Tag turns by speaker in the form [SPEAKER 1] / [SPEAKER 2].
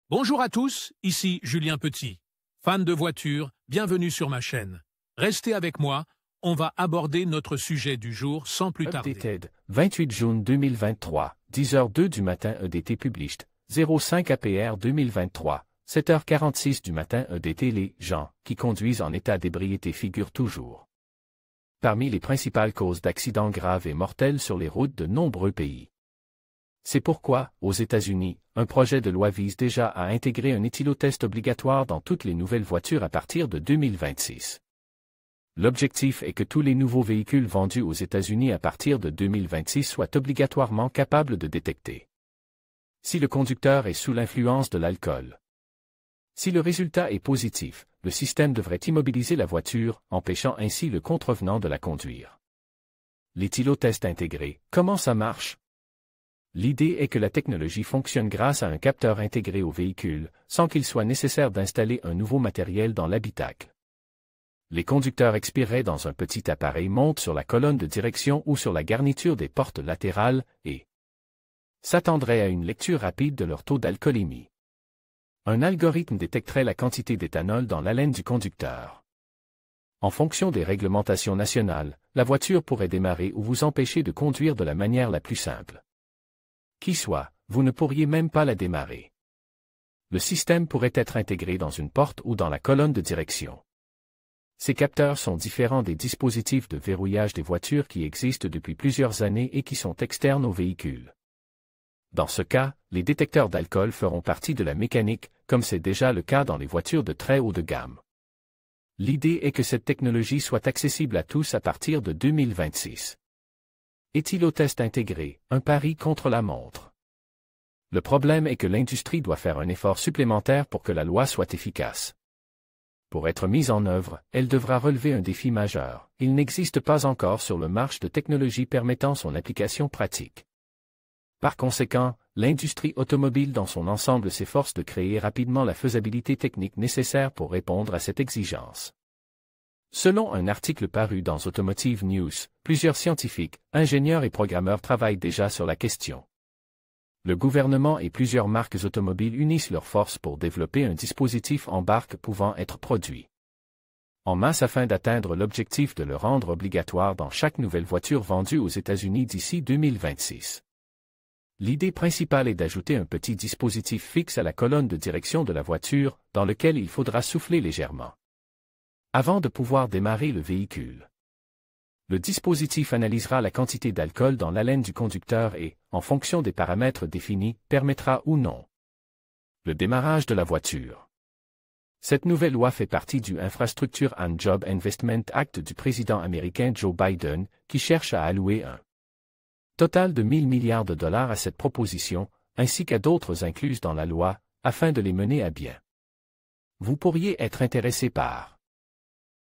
[SPEAKER 1] Bonjour à tous, ici Julien Petit. Fan de voitures, bienvenue sur ma chaîne. Restez avec moi, on va aborder notre sujet du jour sans plus tarder.
[SPEAKER 2] Updated, 28 juin 2023, 10h02 du matin EDT Published, 05 APR 2023, 7h46 du matin EDT. Les gens qui conduisent en état d'ébriété figurent toujours parmi les principales causes d'accidents graves et mortels sur les routes de nombreux pays. C'est pourquoi, aux États-Unis, un projet de loi vise déjà à intégrer un éthylotest obligatoire dans toutes les nouvelles voitures à partir de 2026. L'objectif est que tous les nouveaux véhicules vendus aux États-Unis à partir de 2026 soient obligatoirement capables de détecter si le conducteur est sous l'influence de l'alcool. Si le résultat est positif, le système devrait immobiliser la voiture, empêchant ainsi le contrevenant de la conduire. L'éthylotest intégré, comment ça marche? L'idée est que la technologie fonctionne grâce à un capteur intégré au véhicule, sans qu'il soit nécessaire d'installer un nouveau matériel dans l'habitacle. Les conducteurs expireraient dans un petit appareil montent sur la colonne de direction ou sur la garniture des portes latérales et s'attendraient à une lecture rapide de leur taux d'alcoolémie. Un algorithme détecterait la quantité d'éthanol dans l'haleine du conducteur. En fonction des réglementations nationales, la voiture pourrait démarrer ou vous empêcher de conduire de la manière la plus simple qui soit, vous ne pourriez même pas la démarrer. Le système pourrait être intégré dans une porte ou dans la colonne de direction. Ces capteurs sont différents des dispositifs de verrouillage des voitures qui existent depuis plusieurs années et qui sont externes aux véhicules. Dans ce cas, les détecteurs d'alcool feront partie de la mécanique, comme c'est déjà le cas dans les voitures de très haut de gamme. L'idée est que cette technologie soit accessible à tous à partir de 2026. Éthylotest intégré, un pari contre la montre. Le problème est que l'industrie doit faire un effort supplémentaire pour que la loi soit efficace. Pour être mise en œuvre, elle devra relever un défi majeur. Il n'existe pas encore sur le marché de technologies permettant son application pratique. Par conséquent, l'industrie automobile dans son ensemble s'efforce de créer rapidement la faisabilité technique nécessaire pour répondre à cette exigence. Selon un article paru dans Automotive News, plusieurs scientifiques, ingénieurs et programmeurs travaillent déjà sur la question. Le gouvernement et plusieurs marques automobiles unissent leurs forces pour développer un dispositif embarque pouvant être produit en masse afin d'atteindre l'objectif de le rendre obligatoire dans chaque nouvelle voiture vendue aux États-Unis d'ici 2026. L'idée principale est d'ajouter un petit dispositif fixe à la colonne de direction de la voiture, dans lequel il faudra souffler légèrement avant de pouvoir démarrer le véhicule. Le dispositif analysera la quantité d'alcool dans l'haleine du conducteur et, en fonction des paramètres définis, permettra ou non le démarrage de la voiture. Cette nouvelle loi fait partie du Infrastructure and Job Investment Act du président américain Joe Biden, qui cherche à allouer un total de 1 000 milliards de dollars à cette proposition, ainsi qu'à d'autres incluses dans la loi, afin de les mener à bien. Vous pourriez être intéressé par